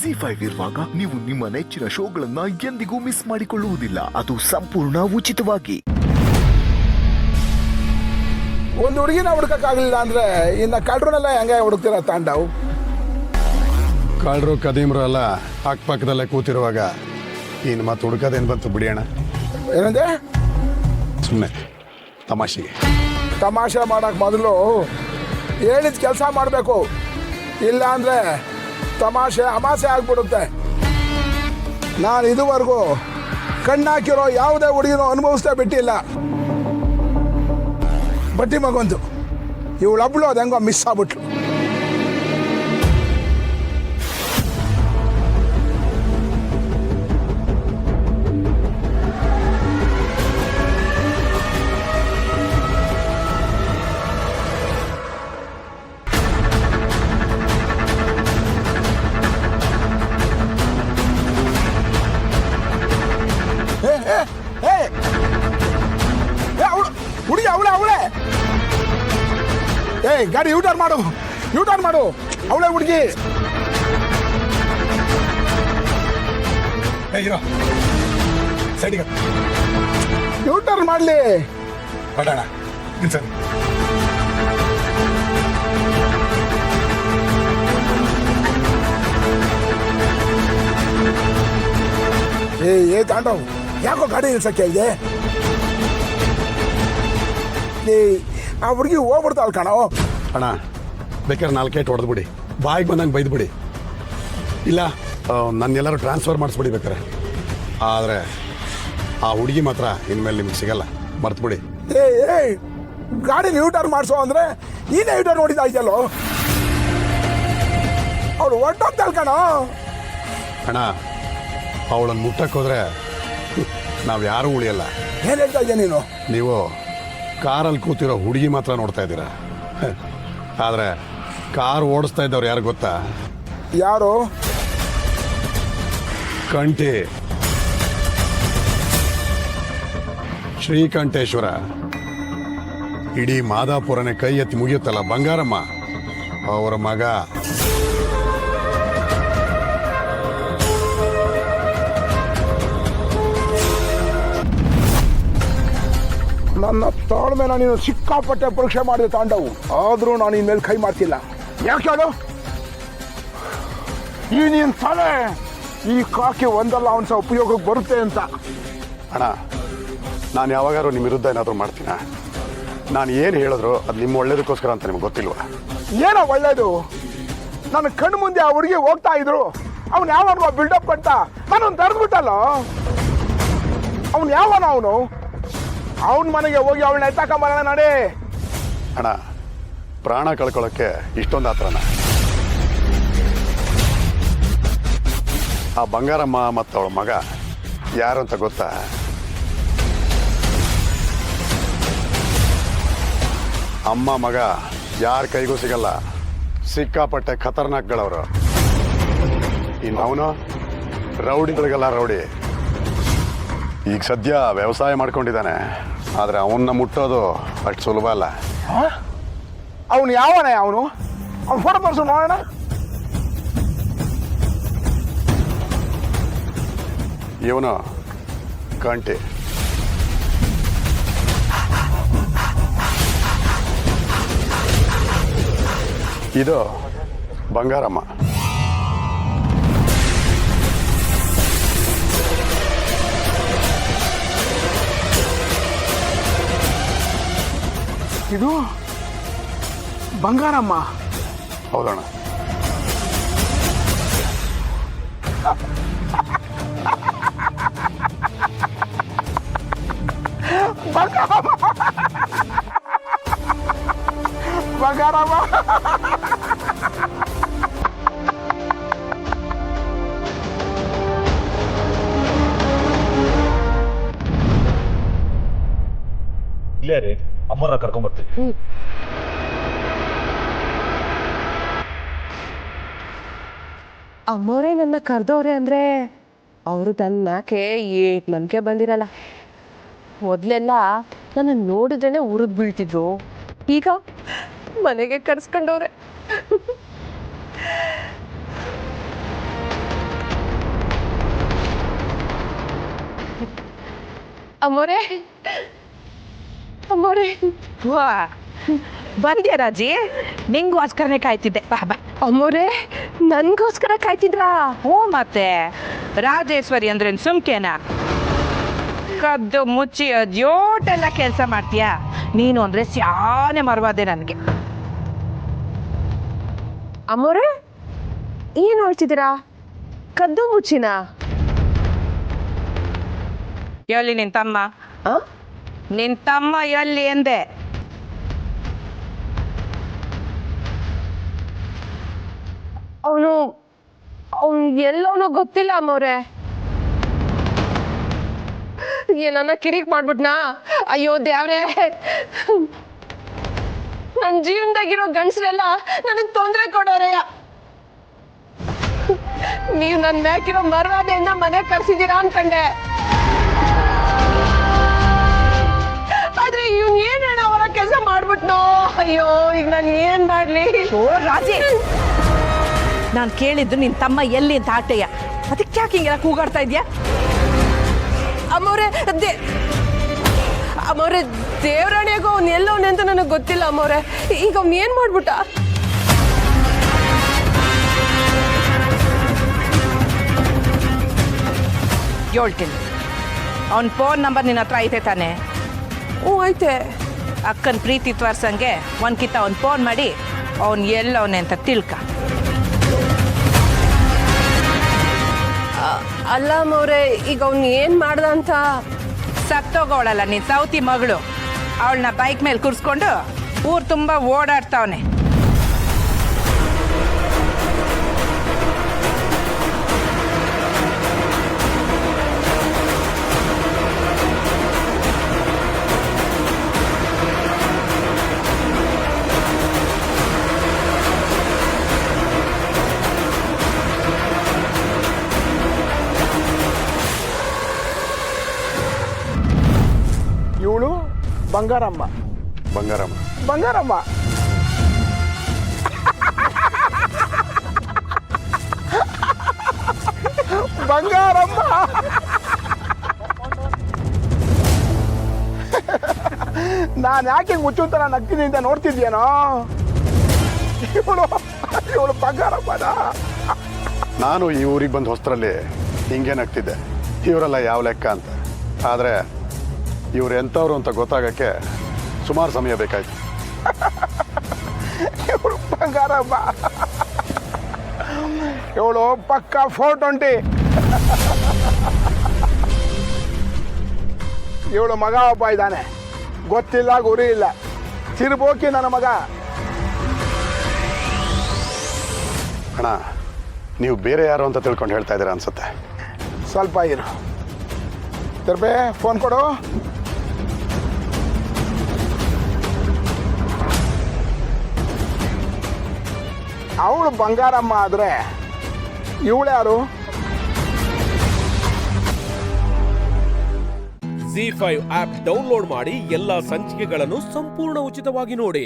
ಜಿ5 ಇರುವಾಗ ನೀವು ನಿಮ್ಮ ನೆಚ್ಚಿನ ಶೋಗಳನ್ನ ಎಂದಿಗೂ ಮಿಸ್ ಮಾಡಿಕೊಳ್ಳುವುದಿಲ್ಲ. ಅದು ಸಂಪೂರ್ಣ ಉಚಿತವಾಗಿ. ಒಂದು ಹುಡುಗಿನ ಹುಡುಕಕ್ಕಾಗಲಿಲ್ಲ ಅಂದ್ರೆ ಇನ್ನು ಕಳ್ರನ್ನೆಲ್ಲ ಹೆಂಗೆ ಹುಡುಕ್ತಿರ ತಾಂಡವು? ಕಳ್ಳರು ಕದೀಮ್ರು ಎಲ್ಲ ಅಕ್ಕಪಕ್ಕದಲ್ಲೇ ಕೂತಿರುವಾಗ ಇನ್ನು ಮತ್ತೆ ಹುಡುಕೋದೇನು ಬಂತು ಬಿಡಿಯೋಣ. ಏನಂದೆ? ಸುಮ್ಮನೆ ತಮಾಷೆಗೆ. ತಮಾಷೆ ಮಾಡಕ್ ಮೊದಲು ಹೇಳಿದ ಕೆಲಸ ಮಾಡಬೇಕು, ಇಲ್ಲ ಅಂದರೆ ತಮಾಷೆ ಅಮಾಸೆ ಆಗ್ಬಿಡುತ್ತೆ. ನಾನು ಇದುವರೆಗೂ ಕಣ್ಣಾಕಿರೋ ಯಾವುದೇ ಹುಡುಗಿನೂ ಅನುಭವಿಸ್ತಾ ಬಿಟ್ಟಿಲ್ಲ. ಬಟ್ಟಿ ಮಗಂತು ಇವಳೊಬ್ಳು ಅದು ಹೆಂಗೋ ಮಿಸ್ ಆಗ್ಬಿಟ್ಲು. ಹುಡುಗಿ ಅವಳೆ ಗಾಡಿ ಯೂಟರ್ನ್ ಮಾಡು ಅವಳೆ ಹುಡುಗಿ. ಯೂಟರ್ನ್ ಮಾಡಲಿ ಬಡಣ ಸರಿ. ತಾಂಡವ್ ಯಾಕೋ ಗಾಡಿ ನಿಲ್ಸಕ್ಕೆ ಇದೆ? ಆ ಹುಡುಗಿ ಹೋಗ್ಬಿಡ್ತಾಳ ಕಣೋ. ಅಣ್ಣ ಬೇಕಾದ್ರೆ ನಾಲ್ಕೇಟ್ ಹೊಡೆದ್ಬಿಡಿ, ಬಾಯಿಗೆ ಬಂದಂಗೆ ಬೈದ್ಬಿಡಿ, ಇಲ್ಲ ನನ್ನೆಲ್ಲರೂ ಟ್ರಾನ್ಸ್ಫರ್ ಮಾಡಿಸ್ಬಿಡಿ ಬೇಕಾರೆ. ಆದರೆ ಆ ಹುಡುಗಿ ಮಾತ್ರ ಇನ್ಮೇಲೆ ನಿಮ್ಗೆ ಸಿಗಲ್ಲ, ಮರ್ತ್ಬಿಡಿ. ಗಾಡಿ ಯೂಟರ್ನ್ ಮಾಡಿಸೋ ಅಂದರೆ ನೀನೇ ಯೂಟರ್ನ್ ನೋಡಿದ ಇದೆಯಲ್ಲೋ. ಅವಳು ಹೊಟ್ಟೋಗ್ತಾಳ ಕಣೋ. ಅಣ್ಣ ಅವಳನ್ನು ಮುಟ್ಟಕ್ಕೆ ಹೋದ್ರೆ ನಾವು ಯಾರೂ ಉಳಿಯಲ್ಲ. ಏನು ಹೇಳ್ತಾ ಇದೆಯಾ ನೀನು? ನೀವು ಕಾರಲ್ಲಿ ಕೂತಿರೋ ಹುಡುಗಿ ಮಾತ್ರ ನೋಡ್ತಾ ಇದ್ದೀರಾ, ಆದರೆ ಕಾರ್ ಓಡಿಸ್ತಾ ಇದ್ದವ್ರು ಯಾರು ಗೊತ್ತಾ? ಯಾರು? ಕಂಠಿ ಶ್ರೀಕಂಠೇಶ್ವರ. ಇಡೀ ಮಾದಾಪುರನೇ ಕೈ ಎತ್ತಿ ಮುಗಿಯುತ್ತಲ್ಲ ಬಂಗಾರಮ್ಮ, ಅವರ ಮಗ. ನನ್ನ ತಾಳ್ಮೆನ ನೀನು ಸಿಕ್ಕಾಪಟ್ಟೆ ಪರೀಕ್ಷೆ ಮಾಡಿದೆ ತಾಂಡವು, ಆದರೂ ನಾನು ಇನ್ಮೇಲೆ ಕೈ ಮಾಡ್ತಿಲ್ಲ. ಯಾಕೆ ಹೇಳು? ಈ ನೀನು ತಲೆ ಈ ಕಾಕಿ ಒಂದಲ್ಲ ಅವನ ಸಹ ಉಪಯೋಗಕ್ಕೆ ಬರುತ್ತೆ ಅಂತ. ಅಣ್ಣ ನಾನು ಯಾವಾಗಾರು ನಿಮ್ಮ ವಿರುದ್ಧ ಏನಾದರೂ ಮಾಡ್ತೀನ? ನಾನು ಏನು ಹೇಳಿದ್ರು ಅದು ನಿಮ್ಮ ಒಳ್ಳೇದಕ್ಕೋಸ್ಕರ ಅಂತ ನಿಮ್ಗೆ ಗೊತ್ತಿಲ್ವಾ? ಏನೋ ಒಳ್ಳೇದು? ನನ್ನ ಕಣ್ಣು ಮುಂದೆ ಆ ಹುಡುಗಿ ಹೋಗ್ತಾ ಇದ್ರು, ಅವ್ನು ಯಾವನ್ಗೋ ಬಿಲ್ಡಪ್ ಕೊಟ್ಟ, ನಾನೊಂದು ತಡೆದ್ಬಿಟ್ಟಲ್ಲ. ಅವ್ನು ಯಾವನ ಅವನ ಮನೆಗೆ ಹೋಗಿ ಅವಳನ್ನ ಎತ್ತಾಕೊಂಬರೋಣ ನಡೆ. ಅಣ್ಣ ಪ್ರಾಣ ಕಳ್ಕೊಳ್ಳೋಕ್ಕೆ ಇಷ್ಟೊಂದು ಆತ್ರನ? ಆ ಬಂಗಾರಮ್ಮ ಮತ್ತು ಅವಳ ಮಗ ಯಾರು ಅಂತ ಗೊತ್ತಾ? ಅಮ್ಮ ಮಗ ಯಾರ ಕೈಗೂ ಸಿಗಲ್ಲ, ಸಿಕ್ಕಾಪಟ್ಟೆ ಖತರ್ನಾಕ್ಗಳವರು. ಇನ್ನು ಅವನು ರೌಡಿಗಳಿಗೆಲ್ಲ ರೌಡಿ. ಈಗ ಸದ್ಯ ವ್ಯವಸಾಯ ಮಾಡ್ಕೊಂಡಿದ್ದಾನೆ, ಆದರೆ ಅವನ್ನ ಮುಟ್ಟೋದು ಅಷ್ಟು ಸುಲಭ ಅಲ್ಲ. ಅವನು ಯಾವನೇ? ಅವನು ಫೋಟೋ ತೋರಿಸು ನೋಡೋಣ. ಇವನು ಕಂಠಿ. ಇದು ಬಂಗಾರಮ್ಮ. ಇದು ಬಂಗಾರಮ್ಮ. ಹೌದಣ್ಣ. ಬಂಗಾರಮ್ಮ ಇಲ್ಲೇ ರೀ, ಅಮ್ಮರ ಕರ್ಕೊಂಡ್ಬರ್ತೀವಿ. ಅಮ್ಮೋರೇ ನನ್ನ ಕರೆದವ್ರೆ ಅಂದರೆ ಅವರು ನನ್ನ ಏಟ್ ನಂಬಿಕೆ ಬಂದಿರಲ್ಲ. ಮೊದಲೆಲ್ಲ ನನ್ನ ನೋಡಿದ್ರೇ ಉರಿದು ಬೀಳ್ತಿದ್ರು, ಈಗ ಮನೆಗೆ ಕರ್ಸ್ಕೊಂಡವ್ರೆ. ಅಮ್ಮೋರೆ ಅಮ್ಮೋರೆ ವಾ ಬಂದ್ಯಾ ರಾಜಿ ನಿಂಗೋಸ್ಕರನೇ ಕಾಯ್ತಿದ್ದೆ ಬಾ ಬಾ. ಅಮ್ಮೋರೆ ನನ್ಗೋಸ್ಕರ ಕಾಯ್ತಿದ್ರಾ? ಹ್ಞೂ ಮತ್ತೆ ರಾಜೇಶ್ವರಿ ಅಂದ್ರೆ ಸುಮ್ಕೆನಾ? ಕದ್ದು ಮುಚ್ಚಿ ಅದ್ಯೋಟೆಲ್ಲ ಕೆಲಸ ಮಾಡ್ತೀಯಾ ನೀನು ಅಂದ್ರೆ ಸ್ಯಾನೆ ಮರವಾದೆ ನನಗೆ. ಅಮ್ಮೋರೆ ಏನ್ ಹೇಳ್ತಿದ್ದೀರಾ? ಕದ್ದು ಮುಚ್ಚಿನ? ಎಲ್ಲಿ ನಿನ್ ತಮ್ಮ? ಆ? ನಿನ್ ತಮ್ಮ ಎಲ್ಲಿ ಎಂದೆ? ಅವನು ಎಲ್ಲವನೋ ಗೊತ್ತಿಲ್ಲ ಅಮ್ಮವ್ರೆ. ಏನನ್ನ ಕಿರಿಕ್ ಮಾಡ್ಬಿಟ್ನಾ? ಅಯ್ಯೋ ದೇವ್ರೆ, ನನ್ನ ಜೀವನದಾಗಿರೋ ಗಂಡಸರೆಲ್ಲ ನನಗೆ ತೊಂದರೆ ಕೊಡೋರೆಯ. ನೀವು ನನ್ನ ಮ್ಯಾಕಿರೋ ಮರ್ವಾದೆಯಿಂದ ಮನೆ ಕರ್ಸಿದ್ದೀರಾ ಅನ್ಕಂಡೆ. ಆದ್ರೆ ಇವ್ನು ಏನೇನ ಅವರ ಕೆಲಸ ಮಾಡ್ಬಿಟ್ನೋ. ಅಯ್ಯೋ ಈಗ ನಾನು ಏನ್ ಮಾಡ್ಲಿ? ಓ ರಾಜಿ, ನಾನು ಕೇಳಿದ್ದು ನಿನ್ ತಮ್ಮ ಎಲ್ಲಿ ಅಂತ ಆಟೆಯ, ಅದಕ್ಕೆ ಯಾಕೆ ಹಿಂಗೆಲ್ಲ ಕೂಗಾಡ್ತಾ ಇದ್ಯಾ? ಅಮ್ಮವ್ರೆ ಅಮ್ಮವ್ರೆ ದೇವರಾಣಿಯಾಗೂ ಅವ್ನು ಎಲ್ಲವನೇ ಅಂತ ನನಗೆ ಗೊತ್ತಿಲ್ಲ ಅಮ್ಮವ್ರೆ. ಈಗ ಅವ್ನು ಏನ್ ಮಾಡ್ಬಿಟ್ಟ? ಹೇಳ್ತೀನಿ, ಅವನ ಫೋನ್ ನಂಬರ್ ನಿನ್ನ ಹತ್ರ ಐತೆ ತಾನೆ? ಹ್ಞೂ ಐತೆ. ಅಕ್ಕನ ಪ್ರೀತಿ ತೋರ್ಸಂಗೆ ಒಂದ್ಕಿತ ಅವ್ನು ಫೋನ್ ಮಾಡಿ ಅವ್ನು ಎಲ್ಲವನೇ ಅಂತ ತಿಳ್ಕ. ಅಲ್ಲ ಅಮ್ಮವ್ರೆ, ಈಗ ಅವ್ನು ಏನ್ ಮಾಡ್ದ ಅಂತ? ಸತ್ತೋಗೋಳಲ್ಲ ನೀನ್ ಸೌತಿ ಮಗಳು, ಅವಳನ್ನ ಬೈಕ್ ಮೇಲೆ ಕೂರಿಸ್ಕೊಂಡು ಊರು ತುಂಬ ಓಡಾಡ್ತಾವನೆ. ಇವಳು ಬಂಗಾರಮ್ಮ. ಬಂಗಾರಮ್ಮ ಬಂಗಾರಮ್ಮ ಬಂಗಾರಮ್ಮ ನಾನು ಯಾಕೆ ಮುಚ್ಚುತ್ತರ ನಗ್ತೀನಿ ಅಂತ ನೋಡ್ತಿದ್ಯೇನೋ? ಇವಳು ಬಂಗಾರಮ್ಮನ. ನಾನು ಈ ಊರಿಗೆ ಬಂದು ಹೊಸ್ತರಲ್ಲಿ ಹಿಂಗೇನಾಗ್ತಿದ್ದೆ, ಇವರೆಲ್ಲ ಯಾವ ಲೆಕ್ಕ ಅಂತ. ಆದರೆ ಇವ್ರು ಎಂಥವ್ರು ಅಂತ ಗೊತ್ತಾಗಕ್ಕೆ ಸುಮಾರು ಸಮಯ ಬೇಕಾಯ್ತು. ಇವಳು ಬಂಗಾರಮ್ಮ, ಇವಳು ಪಕ್ಕ 420. ಇವಳು ಮಗ ಒಬ್ಬ ಇದ್ದಾನೆ, ಗೊತ್ತಿಲ್ಲ ಗುರಿ ಇಲ್ಲ, ತಿರ್ಬೋಕಿ ನನ್ನ ಮಗ. ಅಣ್ಣ, ನೀವು ಬೇರೆ ಯಾರು ಅಂತ ತಿಳ್ಕೊಂಡು ಹೇಳ್ತಾ ಇದ್ದೀರಾ ಅನ್ಸುತ್ತೆ. ಸ್ವಲ್ಪ ಇರು. ತಿರ್ಬೆ ಫೋನ್ ಕೊಡು. ಅವಳು ಬಂಗಾರಮ್ಮ ಆದ್ರೆ ಇವಳ್ಯಾರು? ZEE5 ಆಪ್ ಡೌನ್ಲೋಡ್ ಮಾಡಿ ಎಲ್ಲಾ ಸಂಚಿಕೆಗಳನ್ನು ಸಂಪೂರ್ಣ ಉಚಿತವಾಗಿ ನೋಡಿ.